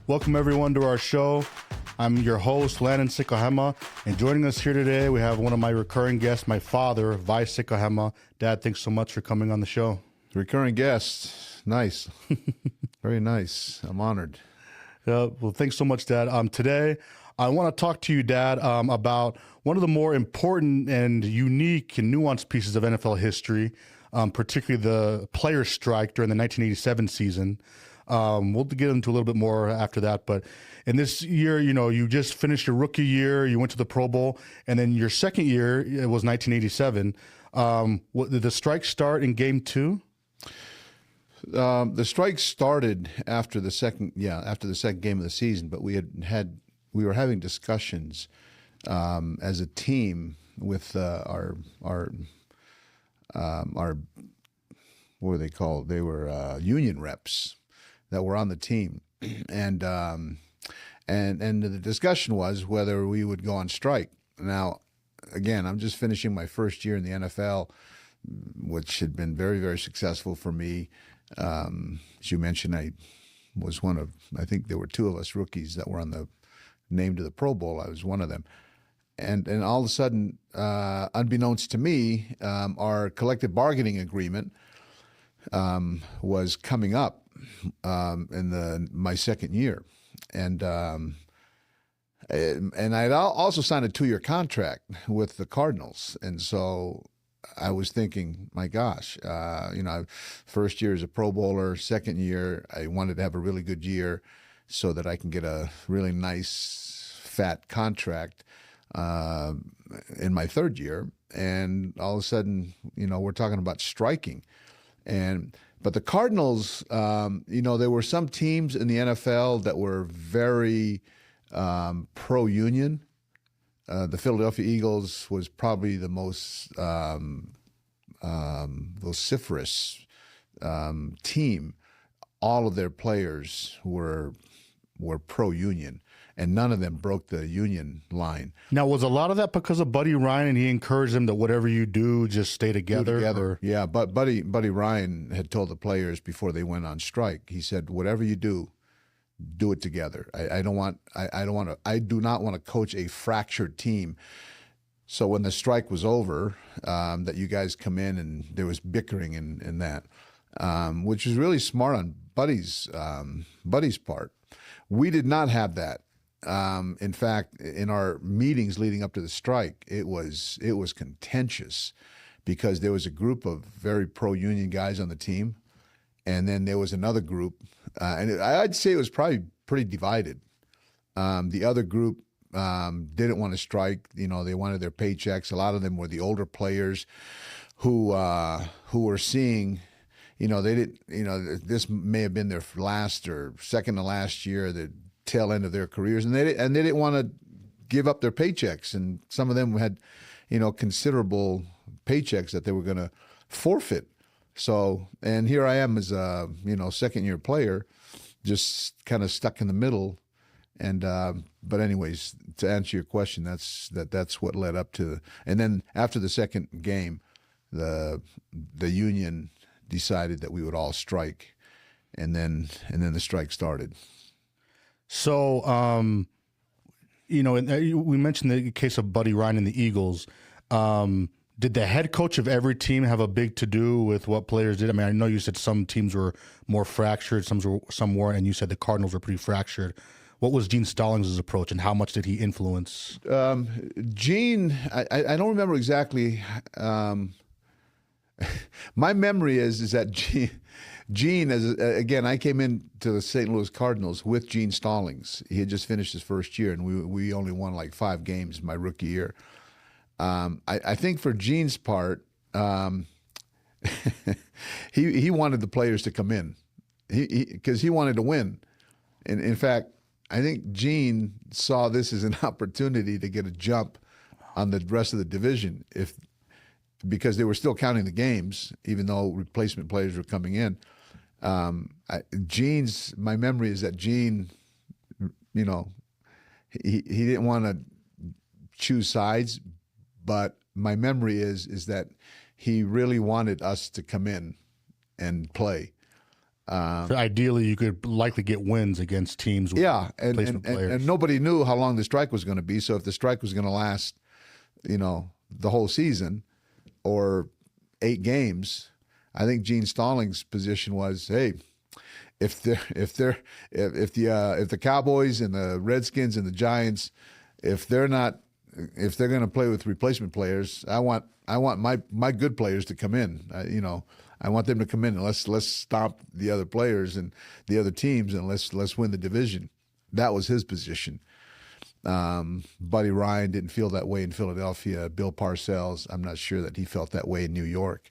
Welcome everyone to our show. I'm your host, Landon Sikahema, and joining us here today, we have one of my recurring guests, my father, Vai Sikahema. Dad, thanks so much for coming on the show. Recurring guest, nice, very nice. I'm honored. Well, thanks so much, Dad. Today, I want to talk to you, Dad, about one of the more important and unique and nuanced pieces of NFL history, particularly the player strike during the 1987 season. We'll get into a little bit more after that, but in this year, you just finished your rookie year, you went to the Pro Bowl, and then your second year, it was 1987. Did the strike start in game 2? The strike started after the second game of the season, but we were having discussions as a team with our what were they called? They were union reps that were on the team, and the discussion was whether we would go on strike. Now, again, I'm just finishing my first year in the NFL, which had been very, very successful for me. As you mentioned, I was I think there were 2 of us rookies that were named to the Pro Bowl. I was one of them. And all of a sudden, unbeknownst to me, our collective bargaining agreement was coming up in my second year. And I'd also signed a 2-year contract with the Cardinals. And so I was thinking, my gosh, first year as a Pro Bowler, second year, I wanted to have a really good year so that I can get a really nice fat contract in my third year. And all of a sudden, we're talking about striking. But the Cardinals, there were some teams in the NFL that were very pro-union. The Philadelphia Eagles was probably the most vociferous team. All of their players were pro-union, and none of them broke the union line. Now, was a lot of that because of Buddy Ryan, and he encouraged them that whatever you do, just stay together? Yeah, but Buddy Ryan had told the players before they went on strike, he said, whatever you do it together. I do not want to coach a fractured team. So when the strike was over, that you guys come in and there was bickering in that, which was really smart on Buddy's part. We did not have that. In fact, in our meetings leading up to the strike, it was contentious because there was a group of very pro-union guys on the team, and then there was another group, and I'd say it was probably pretty divided. The other group didn't want to strike. They wanted their paychecks. A lot of them were the older players who were seeing, they didn't. This may have been their last or second to last year, the tail end of their careers, and they didn't want to give up their paychecks. And some of them had, considerable paychecks that they were going to forfeit. So, and here I am as a, second year player, just kind of stuck in the middle. And, but anyways, to answer your question, that's what led up to, and then after the second game, the union decided that we would all strike, and then the strike started. So, we mentioned the case of Buddy Ryan and the Eagles. Did the head coach of every team have a big to-do with what players did? I mean, I know you said some teams were more fractured, some weren't, and you said the Cardinals were pretty fractured. What was Gene Stallings' approach, and how much did he influence? Gene, I don't remember exactly. My memory is that Gene, again, I came into the St. Louis Cardinals with Gene Stallings. He had just finished his first year, and we only won like 5 games my rookie year. I think for Gene's part, he wanted the players to come in, because he wanted to win. And in fact, I think Gene saw this as an opportunity to get a jump on the rest of the division, because they were still counting the games, even though replacement players were coming in. My memory is that Gene, he didn't want to choose sides, but my memory is that he really wanted us to come in and play. So ideally, you could likely get wins against teams with Yeah, replacement players. and nobody knew how long the strike was going to be. So if the strike was going to last, the whole season or 8 games, I think Gene Stallings' position was, hey, if the Cowboys and the Redskins and the Giants, if they're going to play with replacement players, I want my good players to come in. I want them to come in and let's stop the other players and the other teams and let's win the division. That was his position. Buddy Ryan didn't feel that way in Philadelphia. Bill Parcells, I'm not sure that he felt that way in New York.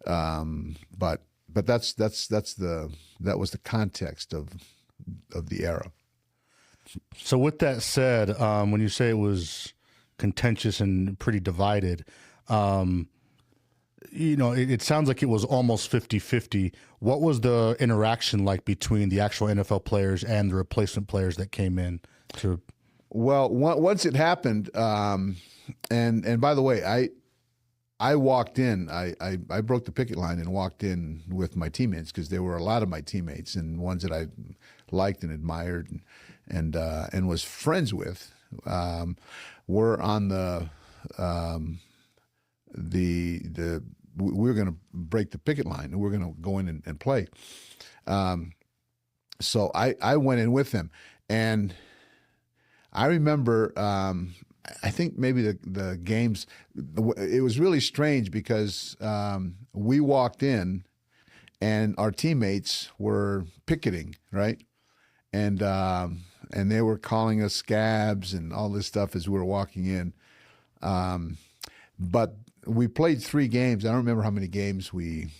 But that was the context of the era. So with that said, when you say it was contentious and pretty divided, it sounds like it was almost 50-50. What was the interaction like between the actual NFL players and the replacement players that came in to? Well, once it happened, and by the way, I walked in. I broke the picket line and walked in with my teammates because there were a lot of my teammates and ones that I liked and admired and was friends with. Were on we were going to break the picket line and we were going to go in and play. So I went in with them, and I remember. I think maybe the games, it was really strange because we walked in and our teammates were picketing, right? And they were calling us scabs and all this stuff as we were walking in. But we played 3 games. I don't remember how many games we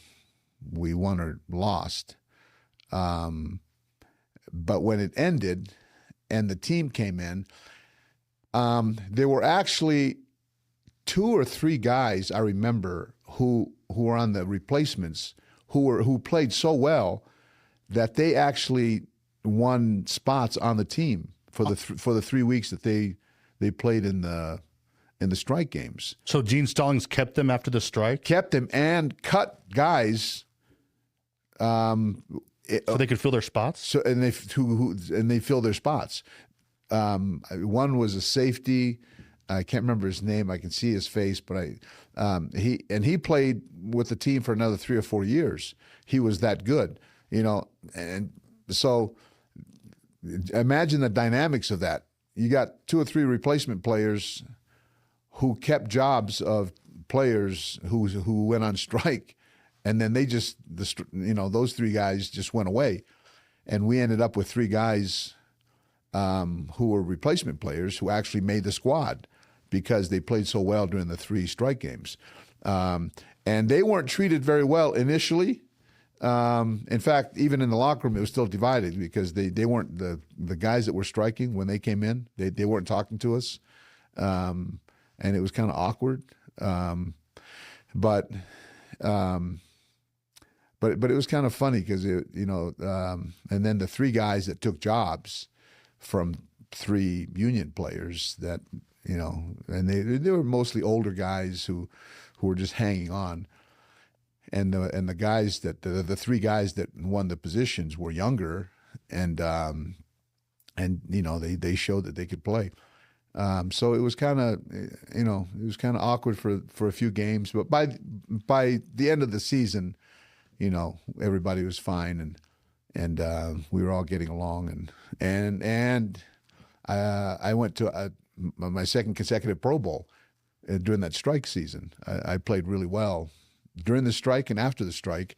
won or lost. But when it ended and the team came in, there were actually 2 or 3 guys I remember who were on the replacements who played so well that they actually won spots on the team for the 3 weeks that they played in the strike games. So Gene Stallings kept them after the strike? Kept them and cut guys. So they could fill their spots? So and they filled their spots. One was a safety. I can't remember his name. I can see his face, but he played with the team for another 3 or 4 years. He was that good, and so imagine the dynamics of that. You got 2 or 3 replacement players who kept jobs of players who went on strike, and then those 3 guys just went away, and we ended up with 3 guys who were replacement players who actually made the squad because they played so well during the 3 strike games. And they weren't treated very well initially. In fact, even in the locker room, it was still divided because they weren't the guys that were striking when they came in. They weren't talking to us, and it was kind of awkward. But it was kind of funny because and then the 3 guys that took jobs from 3 union players that and they were mostly older guys who were just hanging on. And the guys that the 3 guys that won the positions were younger, and they showed that they could play. So it was kind of awkward for a few games, but by the end of the season, everybody was fine and we were all getting along and I went to my second consecutive Pro Bowl during that strike season. I played really well during the strike and after the strike,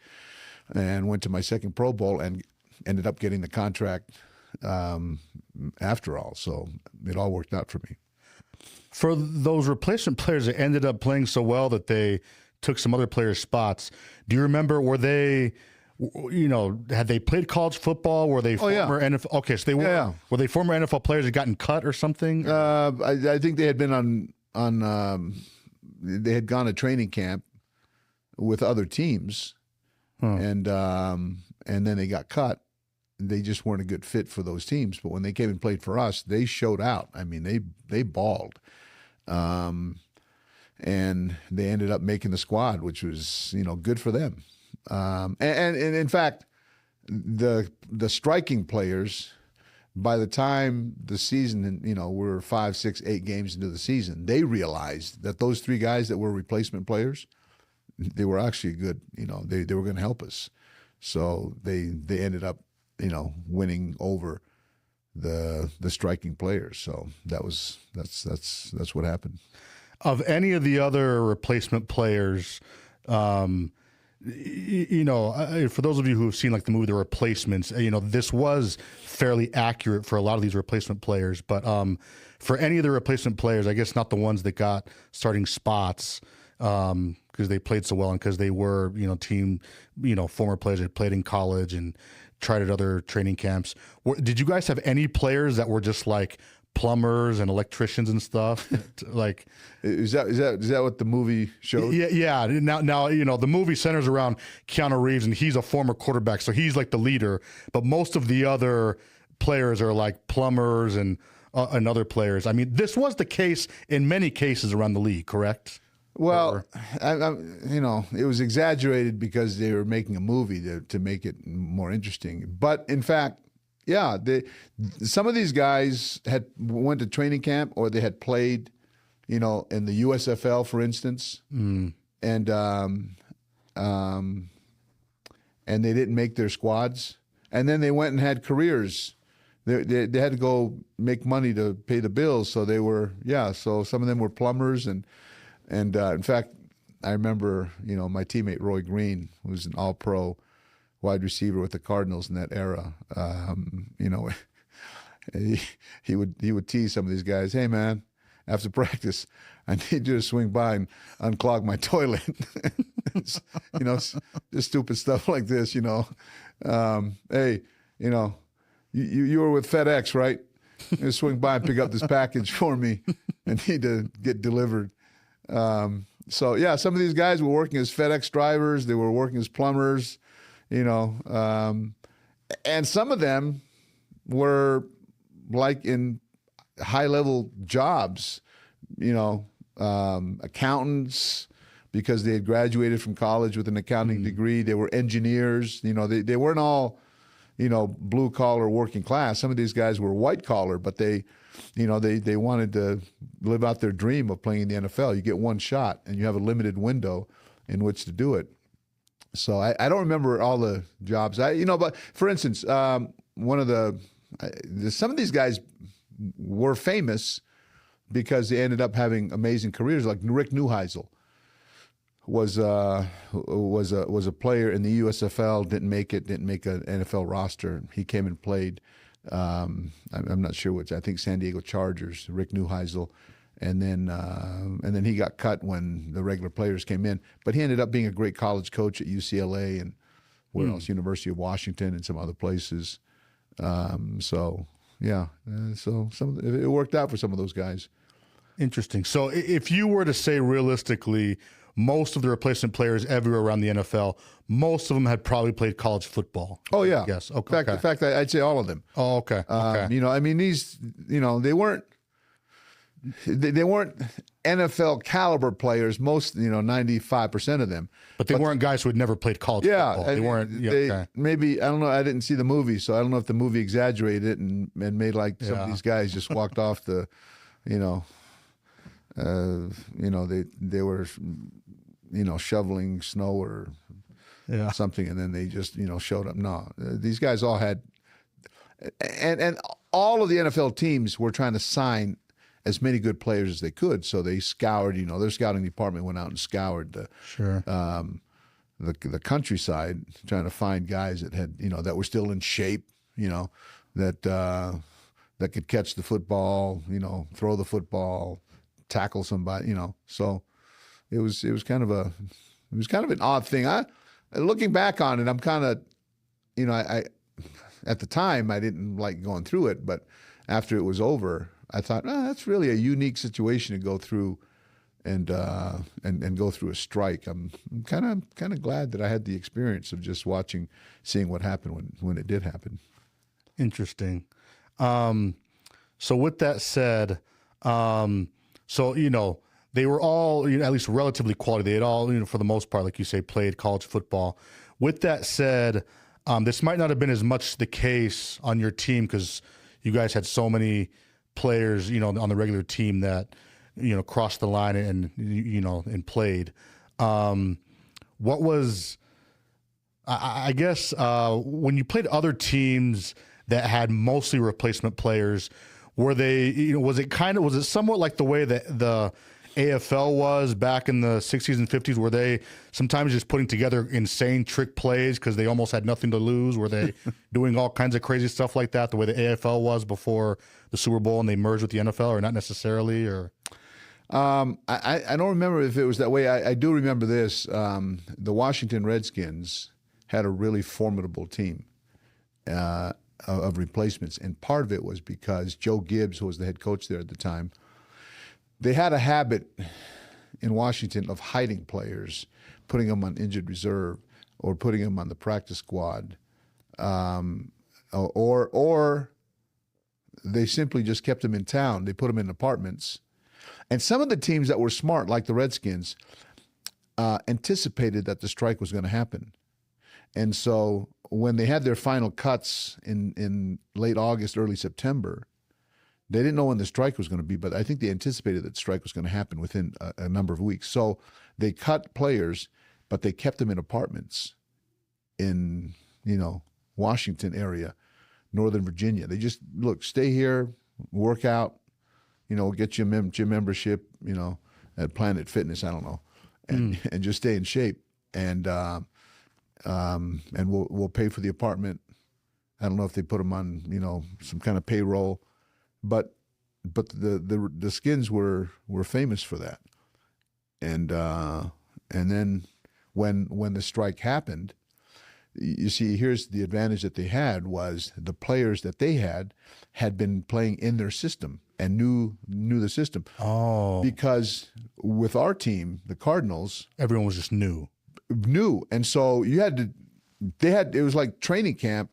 and went to my second Pro Bowl and ended up getting the contract after all. So it all worked out for me. For those replacement players that ended up playing so well that they took some other players' spots, do you remember, were they, had they played college football? Were they former NFL? Okay, so they were. Yeah. Were they former NFL players that gotten cut or something? I think they had been on they had gone to training camp with other teams, and then they got cut. They just weren't a good fit for those teams. But when they came and played for us, they showed out. I mean, they balled, and they ended up making the squad, which was good for them. And in fact, the striking players, by the time the season, we're 5, 6, 8 games into the season, they realized that those 3 guys that were replacement players, they were actually good. They were going to help us. So they ended up, winning over the striking players. So that's what happened. Of any of the other replacement players, for those of you who have seen like the movie The Replacements, this was fairly accurate for a lot of these replacement players. But for any of the replacement players, I guess not the ones that got starting spots because they played so well and because they were, former players that played in college and tried at other training camps. Did you guys have any players that were just like plumbers and electricians and stuff? Like, is that what the movie showed? Yeah. Now the movie centers around Keanu Reeves, and he's a former quarterback, so he's like the leader. But most of the other players are like plumbers and other players. I mean, this was the case in many cases around the league, correct? Well, it was exaggerated because they were making a movie to make it more interesting. But in fact, yeah, some of these guys went to training camp, or they had played, in the USFL, for instance, and they didn't make their squads, and then they went and had careers. They had to go make money to pay the bills, so they were So some of them were plumbers, and in fact, I remember my teammate Roy Green, who was an All-Pro wide receiver with the Cardinals in that era. He would tease some of these guys, "Hey man, after practice, I need you to swing by and unclog my toilet." Just stupid stuff like this. Hey, you were with FedEx, right? You swing by and pick up this package for me. I need to get delivered. So yeah, some of these guys were working as FedEx drivers. They were working as plumbers. And some of them were like in high-level jobs, accountants, because they had graduated from college with an accounting degree. They were engineers. They weren't all, blue-collar working class. Some of these guys were white-collar, but they wanted to live out their dream of playing in the NFL. You get one shot, and you have a limited window in which to do it. So I don't remember all the jobs. But for instance, some of these guys were famous because they ended up having amazing careers. Like Rick Neuheisel was a player in the USFL, didn't make an NFL roster. He came and played. I'm not sure which. I think San Diego Chargers. Rick Neuheisel. And then he got cut when the regular players came in. But he ended up being a great college coach at UCLA and where else? University of Washington and some other places. So it worked out for some of those guys. Interesting. So if you were to say realistically, most of the replacement players everywhere around the NFL, most of them had probably played college football. Oh yeah. Yes. Okay. In fact, I'd say all of them. Oh, okay. These, they weren't NFL caliber players. Most, 95% of them. But they weren't guys who had never played college football. They weren't. Okay. Maybe, I don't know. I didn't see the movie, so I don't know if the movie exaggerated it and made like some of these guys just walked off the, they were, shoveling snow or something, and then they just, showed up. No, these guys all had, and all of the NFL teams were trying to sign as many good players as they could. So they scoured, their scouting department went out and scoured the countryside, trying to find guys that had, that were still in shape, that could catch the football, throw the football, tackle somebody, So it was kind of an odd thing. Looking back on it, I'm kind of, I at the time I didn't like going through it, but after it was over, I thought, that's really a unique situation to go through, and go through a strike. I'm kind of glad that I had the experience of just seeing what happened when it did happen. Interesting. So with that said, they were all at least relatively quality. They had all for the most part, like you say, played college football. With that said, This might not have been as much the case on your team because you guys had so many players, on the regular team that, crossed the line and played. What was, I guess, when you played other teams that had mostly replacement players, were they, was it somewhat like the way that the AFL was back in the 60s and 50s? Were they sometimes just putting together insane trick plays because they almost had nothing to lose? Were they doing all kinds of crazy stuff like that, the way the AFL was before the Super Bowl and they merged with the NFL, or not necessarily? Or I don't remember if it was that way. I do remember this. The Washington Redskins had a really formidable team of replacements, and part of it was because Joe Gibbs, who was the head coach there at the time, they had a habit in Washington of hiding players, putting them on injured reserve or putting them on the practice squad, or they simply just kept them in town. They put them in apartments. And some of the teams that were smart, like the Redskins, anticipated that the strike was going to happen. And so when they had their final cuts in late August, early September, they didn't know when the strike was going to be, but I think they anticipated that the strike was going to happen within a number of weeks. So they cut players, but they kept them in apartments in, Washington area, Northern Virginia. They just, look, stay here, work out, get your gym membership, at Planet Fitness, I don't know, and just stay in shape. And we'll pay for the apartment. I don't know if they put them on, some kind of payroll. But the Skins were famous for that, and then when the strike happened, you see, here's the advantage that they had was the players that they had been playing in their system and knew the system. Oh, because with our team, the Cardinals, everyone was just new, and so it was like training camp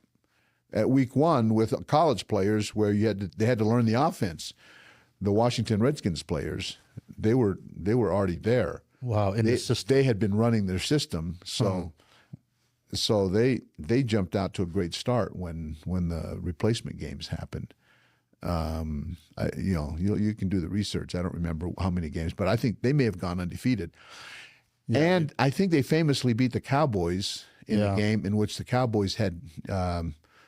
at week one with college players where they had to learn the offense. The Washington Redskins players, they were already there. Wow, They had been running their system, so they jumped out to a great start when the replacement games happened. You can do the research. I don't remember how many games, but I think they may have gone undefeated. Yeah. And I think they famously beat the Cowboys in a game in which the Cowboys had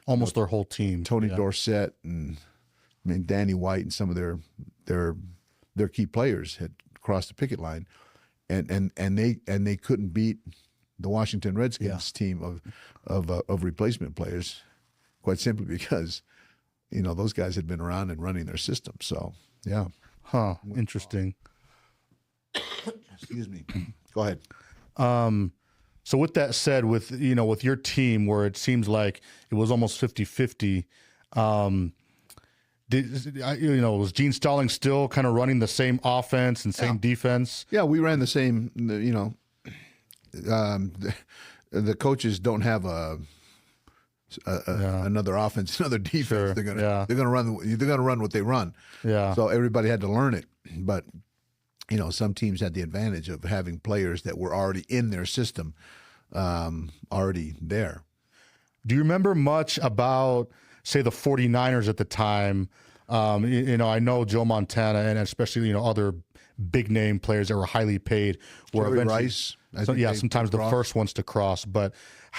almost their whole team. Tony Dorsett and Danny White and some of their key players had crossed the picket line, and they couldn't beat the Washington Redskins team of replacement players, quite simply because those guys had been around and running their system. So interesting. Excuse me. Go ahead. So with that said, with your team where it seems like it was almost 50-50, was Gene Stallings still kind of running the same offense and same defense? Yeah, we ran the same. The coaches don't have another offense, another defense. Sure. They're gonna run what they run. Yeah. So everybody had to learn it, but some teams had the advantage of having players that were already in their system, already there. Do you remember much about, say, the 49ers at the time? I know Joe Montana and especially, other big name players that were highly paid were Jerry eventually, Rice, sometimes the first ones to cross. But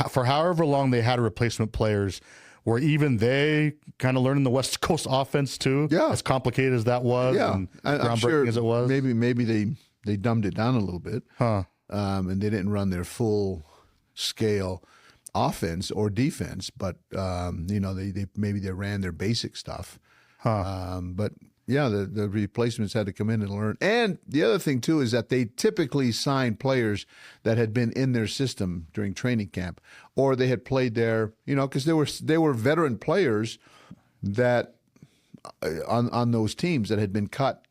for however long they had replacement players, were even they kind of learning the West Coast offense too? Yeah. As complicated as that was, and groundbreaking sure as it was? Maybe they dumbed it down a little bit. And they didn't run their full scale offense or defense, but they ran their basic stuff. But yeah, the replacements had to come in and learn. And the other thing too is that they typically signed players that had been in their system during training camp, or they had played there, because they were veteran players that on those teams that had been cut,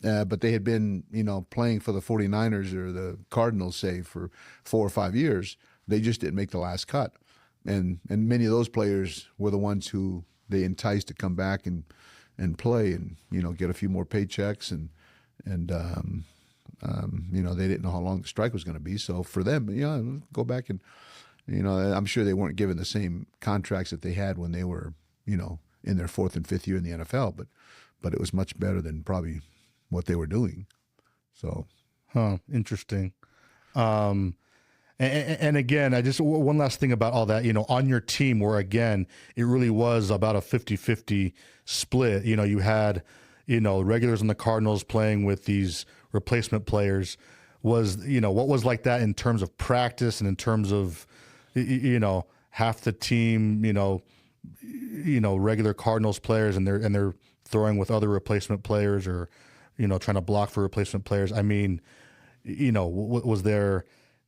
but they had been playing for the 49ers or the Cardinals, say, for 4 or 5 years. They just didn't make the last cut, and many of those players were the ones who they enticed to come back and play and get a few more paychecks and they didn't know how long the strike was going to be. So for them, go back and You know, I'm sure they weren't given the same contracts that they had when they were, you know, in their 4th and 5th year in the NFL, but it was much better than probably what they were doing. So, Interesting. And again, I just, one last thing about all that, you know, on your team where, again, it really was about a 50-50 split. You know, you had, you know, regulars on the Cardinals playing with these replacement players. Was, you know, what was like that in terms of practice and in terms of, you know, half the team, you know, regular Cardinals players, and they're throwing with other replacement players, or, you know, trying to block for replacement players. I mean, you know, was there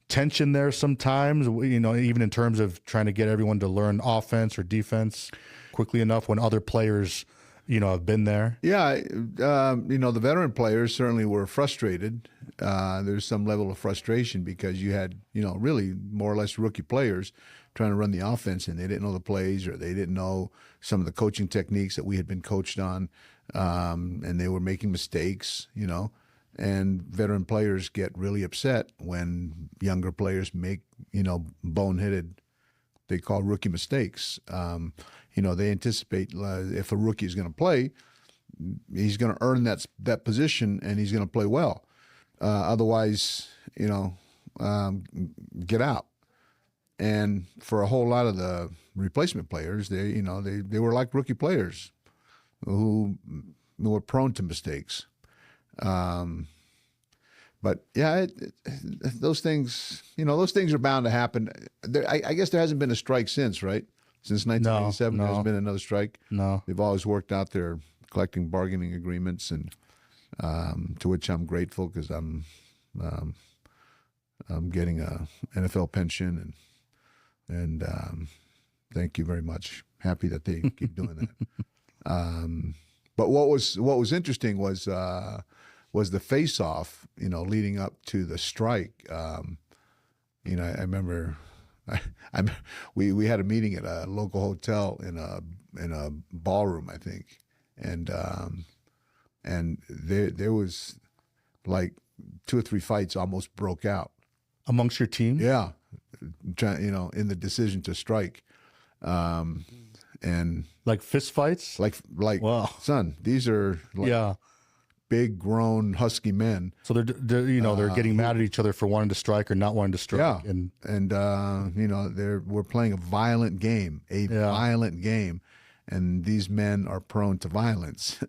tension there sometimes, you know, even in terms of trying to get everyone to learn offense or defense quickly enough when other players, you know, have been there? yeah, you know, the veteran players certainly were frustrated. There's some level of frustration because you had, you know, really more or less rookie players trying to run the offense, and they didn't know the plays, or they didn't know some of the coaching techniques that we had been coached on, and they were making mistakes, you know. And veteran players get really upset when younger players make, you know, boneheaded, they call rookie mistakes. You know, they anticipate if a rookie is going to play, he's going to earn that position, and he's going to play well. Otherwise, you know, get out. And for a whole lot of the replacement players, they were like rookie players who were prone to mistakes. But yeah, those things, you know, those things are bound to happen. I guess there hasn't been a strike since, right? Since 1997, No. there hasn't been another strike. No. They've always worked out their collective bargaining agreements, and to which I'm grateful, because I'm getting a NFL pension, and thank you very much. Happy that they keep doing that. But what was interesting was the face-off, you know, leading up to the strike. You know, I remember we had a meeting at a local hotel in a ballroom, I think, and there was like 2 or 3 fights almost broke out Amongst your team? Yeah, you know, in the decision to strike, and Like fist fights? like Wow. son, these are like Yeah. big grown husky men. So they're you know, they're getting mad at each other for wanting to strike or not wanting to strike. Yeah, And you know, we're playing a violent game, violent game, and these men are prone to violence,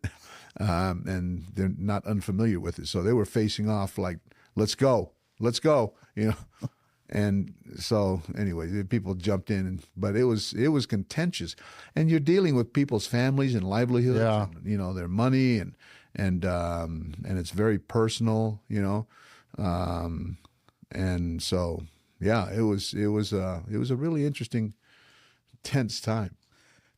and they're not unfamiliar with it. So they were facing off like, let's go, you know. And so anyway, the people jumped in, but it was contentious, and you're dealing with people's families and livelihoods, and, you know, their money, and it's very personal, you know. And so, yeah, it was a really interesting, tense time.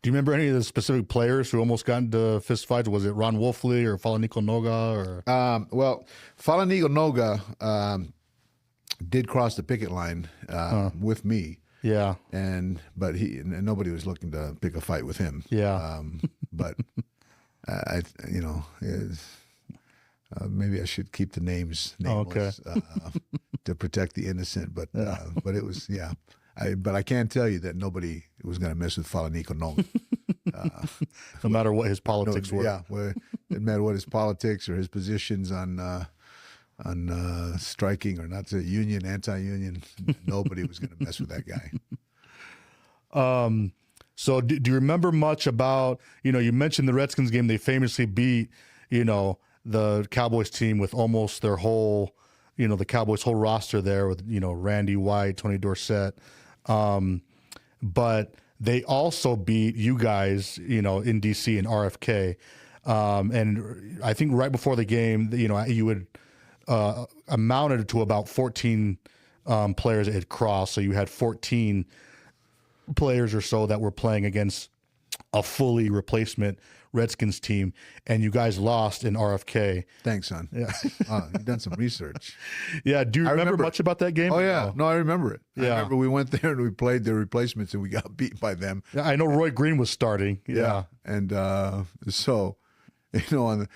do you remember any of the specific players who almost got into fist fights? Was it Ron Wolfley or Falanico Noga? Or Well, Falanico Noga did cross the picket line with me. Yeah. But nobody was looking to pick a fight with him. Yeah. But you know, maybe I should keep the names nameless, to protect the innocent. But it was, yeah. But I can tell you that nobody was going to mess with Falanico Noga. No matter what his politics were. Yeah, well, it didn't matter what his politics or his positions on striking or not to union, anti-union. Nobody was going to mess with that guy. So do you remember much about, you know, you mentioned the Redskins game. They famously beat, you know, the Cowboys team with almost their whole, you know, the Cowboys' whole roster there with, you know, Randy White, Tony Dorsett. But they also beat you guys, you know, in DC and RFK. And I think right before the game, you know, you would amounted to about 14 players that had crossed. So you had 14 players or so that were playing against a fully replacement Redskins team, and you guys lost in RFK. Thanks, son. Yeah, you've done some research. Yeah, do you remember much about that game? Oh yeah, no, I remember it. Yeah. I remember we went there and we played their replacements and we got beat by them. Yeah, I know Roy Green was starting. Yeah, and so, you know, on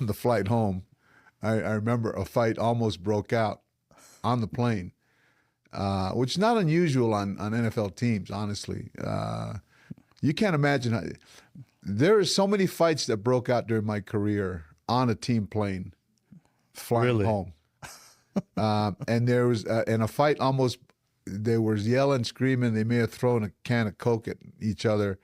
the flight home, I remember a fight almost broke out on the plane. which is not unusual on NFL teams, honestly. You can't imagine how there are so many fights that broke out during my career on a team plane flying home. And there was in a fight almost they were yelling, screaming. They may have thrown a can of Coke at each other.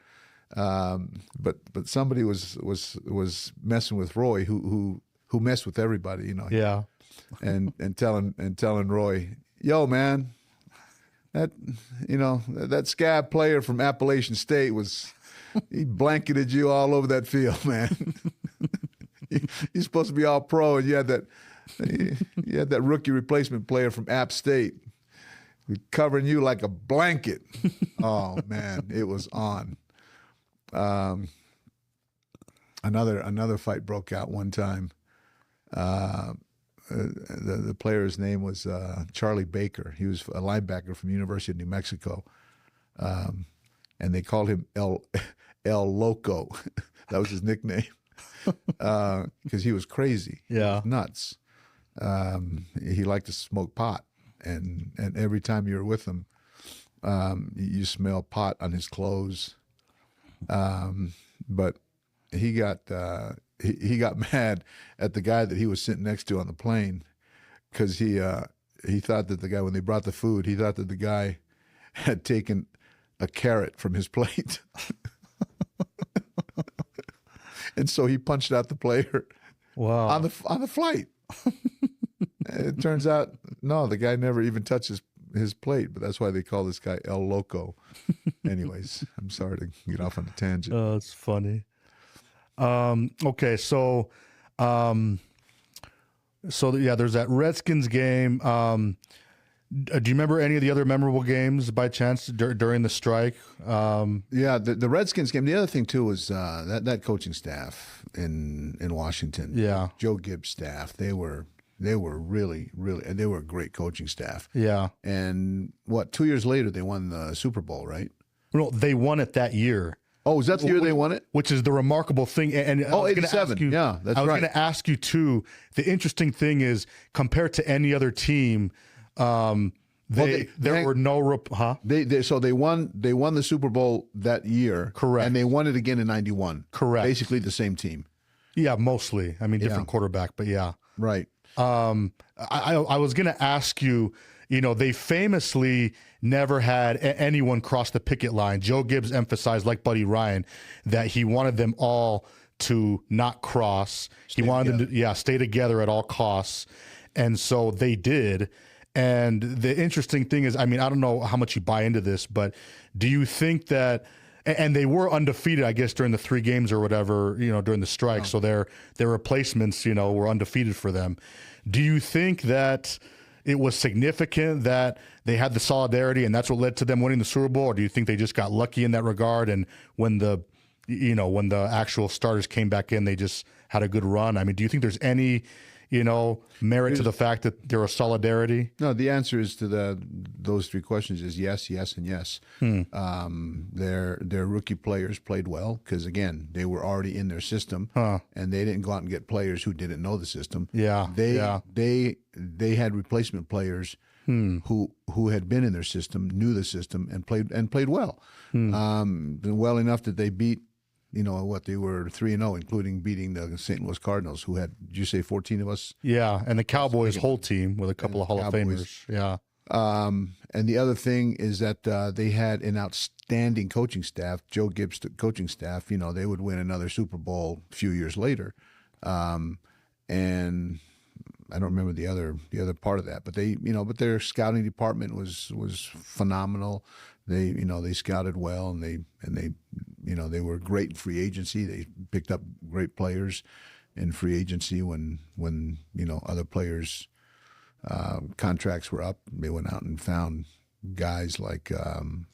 But somebody was messing with Roy, who messed with everybody, you know. Yeah. And telling Roy, yo, man, that scab player from Appalachian State he blanketed you all over that field, man. You're supposed to be all pro, and you had that rookie replacement player from App State covering you like a blanket. Oh man, it was on. Another fight broke out one time. The player's name was Charlie Baker. He was a linebacker from University of New Mexico, and they called him El Loco. That was his nickname because he was crazy. Yeah, he was nuts. He liked to smoke pot, and every time you were with him, you smell pot on his clothes. But he got mad at the guy that he was sitting next to on the plane because he thought that the guy, when they brought the food, he thought that the guy had taken a carrot from his plate. And so he punched out the player. Wow. On the flight. It turns out, no, the guy never even touched his plate, but that's why they call this guy El Loco. Anyways, I'm sorry to get off on a tangent. Oh, it's funny. Okay, so there's that Redskins game. Do you remember any of the other memorable games by chance during the strike? Yeah, the Redskins game. The other thing too was that coaching staff in Washington. Yeah, Joe Gibbs' staff. They were really, and they were a great coaching staff. Yeah. And 2 years later they won the Super Bowl, right? No, they won it that year. Oh, was that the year they won it? Which is the remarkable thing. And 87. Yeah, that's right. I was going to ask you too. The interesting thing is, compared to any other team, there were no So they won the Super Bowl that year. Correct. And they won it again in 91. Correct. Basically the same team. Yeah, mostly. I mean, different quarterback, but yeah. Right. I was going to ask you, they famously never had anyone cross the picket line. Joe Gibbs emphasized, like Buddy Ryan, that he wanted them all to not cross. He wanted them to, stay together at all costs. And so they did. And the interesting thing is, I mean, I don't know how much you buy into this, but do you think that, and they were undefeated, I guess, during the 3 games or whatever, during the strike. So their replacements, were undefeated for them. Do you think that it was significant that they had the solidarity and that's what led to them winning the Super Bowl? Or do you think they just got lucky in that regard? And when the actual starters came back in, they just had a good run? I mean, do you think there's any, merit to the fact that there was solidarity? No, the answer is to those 3 questions is yes, yes, and yes. Their rookie players played well because, again, they were already in their system, and they didn't go out and get players who didn't know the system. Yeah, they had replacement players who had been in their system, knew the system, and played well. Well enough that they beat. They were 3-0, including beating the St. Louis Cardinals, who had, did you say 14 of us? Yeah, and the Cowboys' whole team with a couple of Hall of Famers. Yeah. And the other thing is that they had an outstanding coaching staff, Joe Gibbs' coaching staff. They would win another Super Bowl a few years later. And I don't remember the other part of that, but but their scouting department was phenomenal. They scouted well, and they were great in free agency. They picked up great players in free agency when other players' contracts were up. They went out and found guys like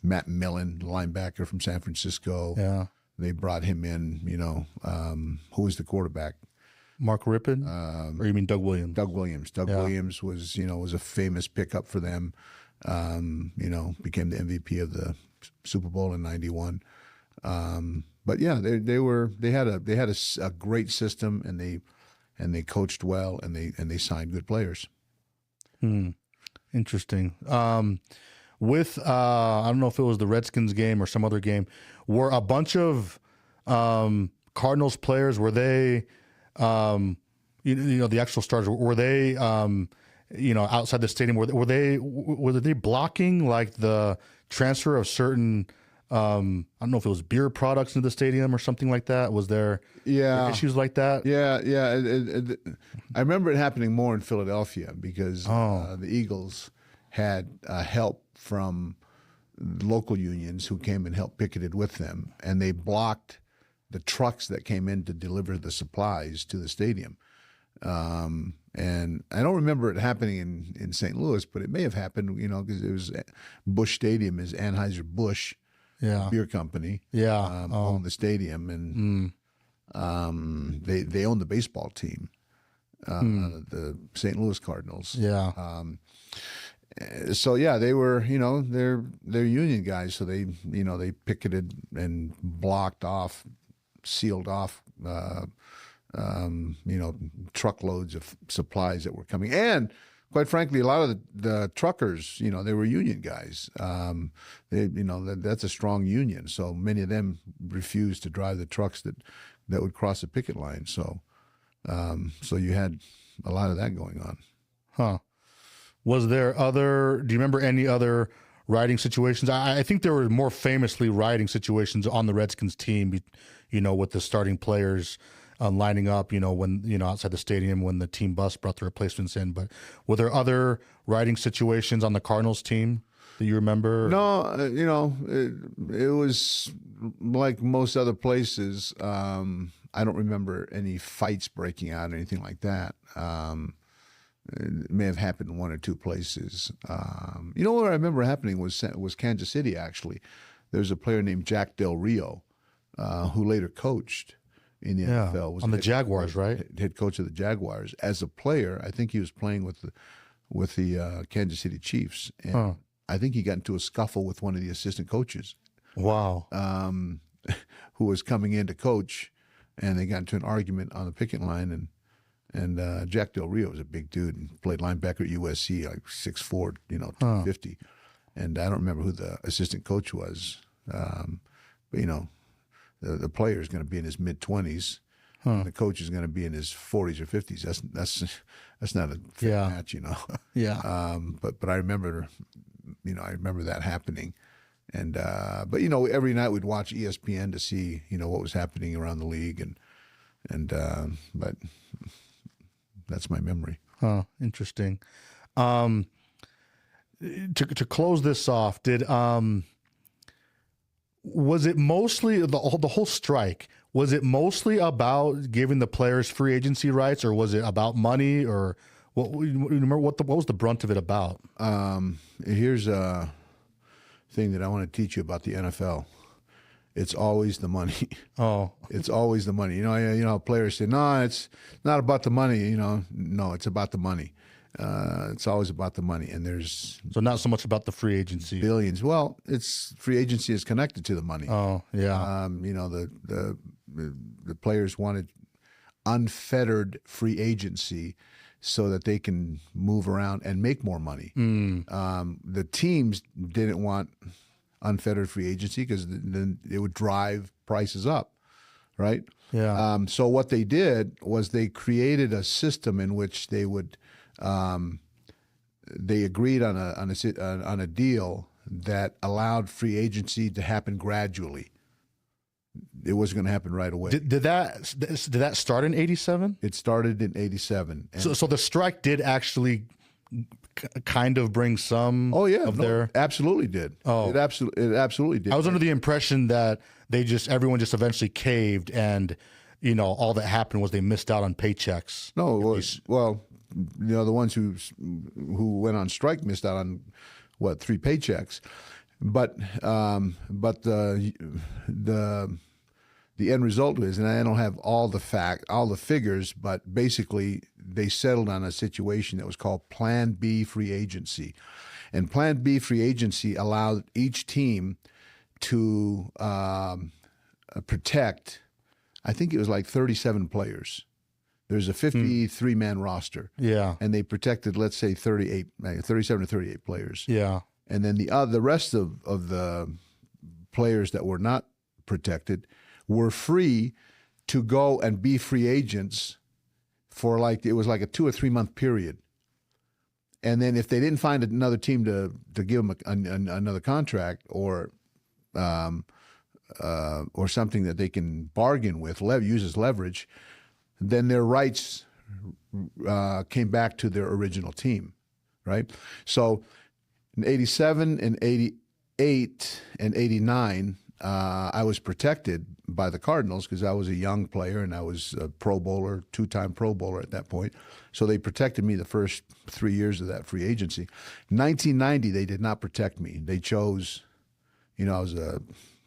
Matt Millen, linebacker from San Francisco. Yeah, they brought him in. Who was the quarterback? Mark Rippon, or you mean Doug Williams? Doug Williams. Doug Williams was a famous pickup for them. Became the MVP of the Super Bowl in '91. But yeah, they had a great system, and they coached well, and they signed good players. Interesting. With I don't know if it was the Redskins game or some other game, were a bunch of Cardinals players, were they you know the actual stars, were they you know, outside the stadium, were they blocking like the transfer of certain I don't know if it was beer products into the stadium or something like that? Was there issues like that? Yeah. I remember it happening more in Philadelphia because the Eagles had help from local unions who came and helped picketed with them, and they blocked the trucks that came in to deliver the supplies to the stadium. And I don't remember it happening in St. Louis, but it may have happened, you know, because it was Busch Stadium is Anheuser-Busch beer company. Owned the stadium, and they own the baseball team, the St. Louis Cardinals. So yeah, they were, you know, they're union guys, so they, you know, they picketed and blocked off, sealed off, you know, truckloads of supplies that were coming. And quite frankly, a lot of the truckers, you know, they were union guys. They, you know, that's a strong union. So many of them refused to drive the trucks that would cross the picket line. So, so you had a lot of that going on. Huh. Was there do you remember any other rioting situations? I think there were more famously rioting situations on the Redskins team, you know, with the starting players lining up, you know, when, you know, outside the stadium when the team bus brought the replacements in. But were there other rioting situations on the Cardinals team that you remember? No, you know, it was like most other places. I don't remember any fights breaking out or anything like that. It may have happened in one or two places. You know what I remember happening was Kansas City, actually. There's a player named Jack Del Rio who later coached in the NFL. Was on the Jaguars, right? Head coach of the Jaguars. As a player, I think he was playing with the Kansas City Chiefs. And I think he got into a scuffle with one of the assistant coaches. Wow. Who was coming in to coach, and they got into an argument on the picket line, and Jack Del Rio was a big dude and played linebacker at USC, like 6'4", you know, 250. And I don't remember who the assistant coach was. But, you know, the player is going to be in his mid-20s. And the coach is going to be in his 40s or 50s. That's not a fair match, you know. But I remember, you know, that happening. And but you know, every night we'd watch ESPN to see, you know, what was happening around the league, and but that's my memory. Interesting. To close this off, was it mostly the whole strike? Was it mostly about giving the players free agency rights, or was it about money, or what? Remember what was the brunt of it about? Here's a thing that I want to teach you about the NFL. It's always the money. It's always the money. You know, players say, no, it's not about the money. You know, no, it's about the money. It's always about the money. And there's so not so much about the free agency. Billions. Well, it's free agency is connected to the money. You know, the players wanted unfettered free agency so that they can move around and make more money. The teams didn't want unfettered free agency because then it would drive prices up, right? So what they did was they created a system in which they would they agreed on a deal that allowed free agency to happen gradually. It wasn't going to happen right away. Did that start in '87? It started in '87. So the strike did actually kind of bring some. Absolutely did. It absolutely did. I was under the impression that everyone just eventually caved, and you know, all that happened was they missed out on paychecks. No, it was, well, you know, the ones who went on strike missed out on 3 paychecks, but the end result is, and I don't have all the figures, but basically they settled on a situation that was called Plan B free agency. And Plan B free agency allowed each team to protect, I think it was like 37 players There's a 53-man roster. Yeah. And they protected, let's say, 37 to 38 players. Yeah. And then the rest of the players that were not protected were free to go and be free agents for it was like a 2 or 3 month period. And then if they didn't find another team to give them another contract or something that they can bargain with, use as leverage, then their rights came back to their original team, right? So in 87 and 88 and 89, I was protected by the Cardinals because I was a young player and I was a Pro Bowler, 2-time Pro Bowler at that point. So they protected me the first 3 years of that free agency. 1990, they did not protect me. They chose, I was a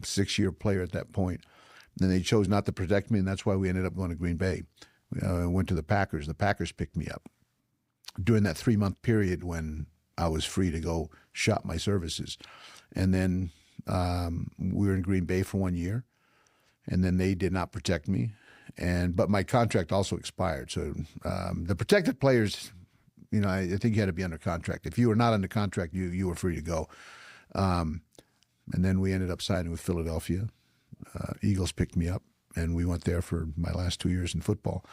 6-year player at that point. Then they chose not to protect me, and that's why we ended up going to Green Bay. I went to the Packers. The Packers picked me up during that 3-month period when I was free to go shop my services. And then we were in Green Bay for 1 year, and then they did not protect me. But my contract also expired. So the protected players, I think you had to be under contract. If you were not under contract, you were free to go. And then we ended up signing with Philadelphia. Eagles picked me up, and we went there for my last 2 years in football.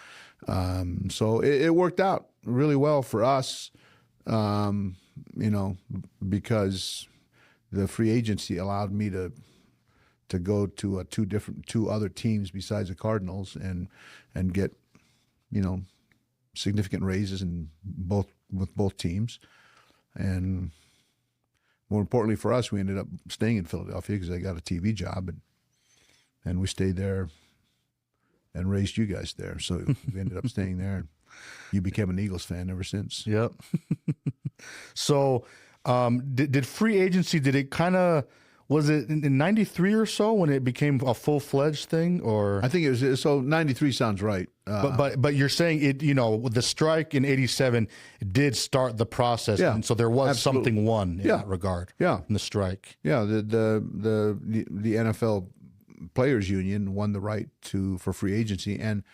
So it worked out really well for us, because the free agency allowed me to go to two other teams besides the Cardinals and get, significant raises with both teams. And more importantly for us, we ended up staying in Philadelphia because I got a TV job and we stayed there and raised you guys there. So we ended up staying there, and you became an Eagles fan ever since. Yep. So did free agency, was it in 93 or so when it became a full-fledged thing? Or I think it was, so 93 sounds right. But you're saying it, with the strike in 87 did start the process. Yeah, and so there was absolutely. something won in that regard. Yeah. In the strike. Yeah. The NFL Players Union won the right for free agency, and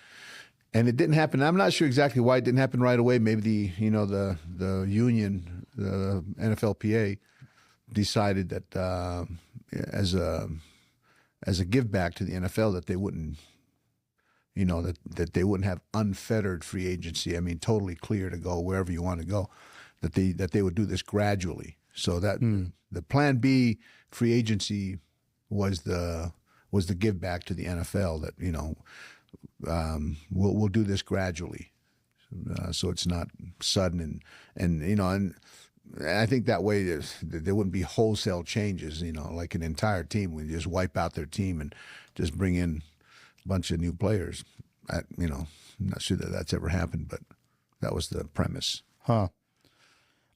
it didn't happen. I'm not sure exactly why it didn't happen right away. Maybe the union, the NFLPA, decided that as a give back to the NFL that they wouldn't, that they wouldn't have unfettered free agency. I mean, totally clear to go wherever you want to go. That they would do this gradually. So that the Plan B free agency was the give back to the NFL that we'll do this gradually, so it's not sudden and I think that way there wouldn't be wholesale changes, like an entire team. We just wipe out their team and just bring in a bunch of new players. I'm not sure that that's ever happened, but that was the premise. Huh.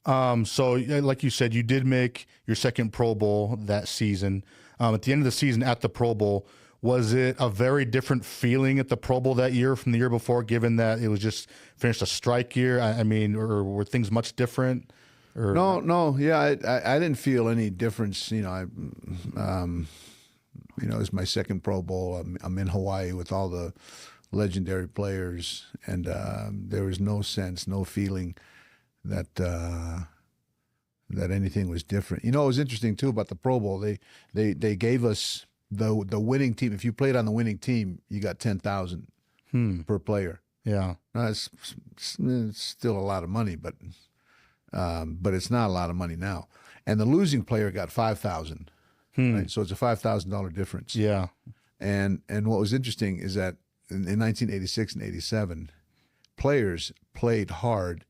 So like you said, you did make your second Pro Bowl that season. At the end of the season at the Pro Bowl, was it a very different feeling at the Pro Bowl that year from the year before, given that it was just finished a strike year? I mean, or were things much different? Or? No. Yeah, I didn't feel any difference. It was my second Pro Bowl. I'm in Hawaii with all the legendary players, and there was no sense, no feeling that anything was different. It was interesting too about the Pro Bowl. They gave us the winning team. If you played on the winning team, you got $10,000 per player. Yeah, now, it's still a lot of money, but it's not a lot of money now. And the losing player got $5,000. Right? So it's a $5,000 difference. Yeah. And what was interesting is that in 1986 and 87, players played hard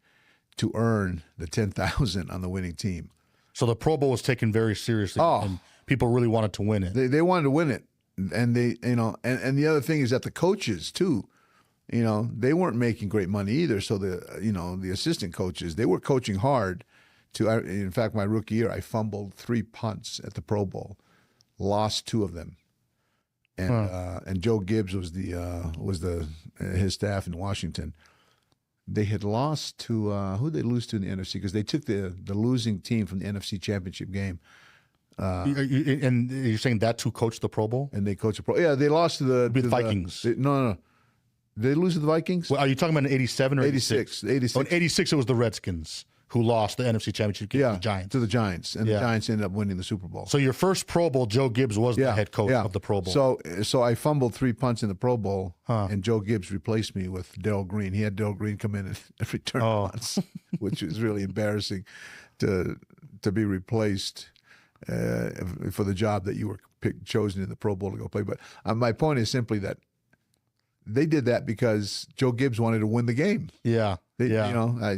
to earn the $10,000 on the winning team. So the Pro Bowl was taken very seriously, and people really wanted to win it. They wanted to win it, and they and the other thing is that the coaches too, they weren't making great money either. So the assistant coaches, they were coaching hard. In fact, my rookie year, I fumbled 3 punts at the Pro Bowl, lost 2 of them, and Joe Gibbs was his staff in Washington. They had lost to who did they lose to in the NFC, because they took the losing team from the NFC Championship game. And you're saying that's who coached the Pro Bowl? And they coached the Pro. Yeah, they lost to the Vikings. No. Did they lose to the Vikings? Well, are you talking about in 87 or 86? 86. Oh, in 86, it was the Redskins who lost the NFC Championship game to the Giants. To the Giants. And the Giants ended up winning the Super Bowl. So your first Pro Bowl, Joe Gibbs was the head coach of the Pro Bowl. So I fumbled 3 punts in the Pro Bowl, and Joe Gibbs replaced me with Darryl Green. He had Darryl Green come in and return punts, which was really embarrassing to be replaced for the job that you were chosen in the Pro Bowl to go play. But my point is simply that they did that because Joe Gibbs wanted to win the game. Yeah. You know, I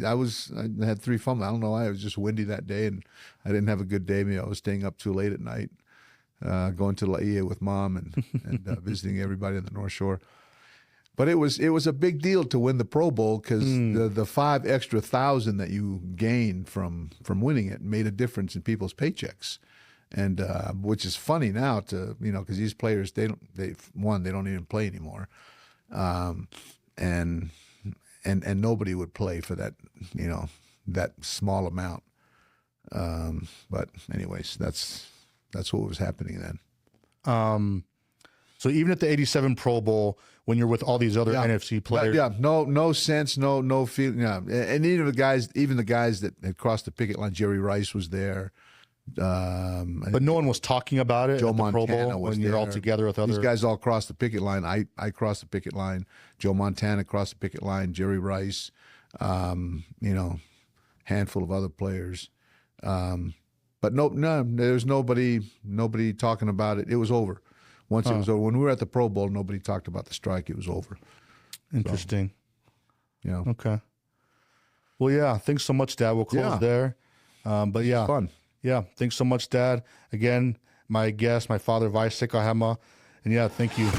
had 3 fumbles. I don't know why. It was just windy that day, and I didn't have a good day. Maybe I was staying up too late at night, going to La Ia with Mom and visiting everybody on the North Shore. But it was a big deal to win the Pro Bowl because the 5 extra thousand that you gained from winning it made a difference in people's paychecks, and which is funny now because these players they don't even play anymore, and nobody would play for that that small amount. But anyways, that's what was happening then. So even at the 87 Pro Bowl, when you're with all these other NFC players, no sense, no feeling. Yeah, and even the guys that had crossed the picket line, Jerry Rice was there. But no one was talking about it Joe at the Pro Montana Bowl was when you're there. all together with other. These guys all crossed the picket line. I crossed the picket line. Joe Montana crossed the picket line. Jerry Rice, handful of other players. But no, there's nobody talking about it. It was over. Once it was over, when we were at the Pro Bowl, nobody talked about the strike. It was over. Interesting. So, Okay. Well, yeah. Thanks so much, Dad. We'll close there. But yeah, fun. Yeah. Thanks so much, Dad. Again, my guest, my father, Vai Sikahema. And yeah, thank you.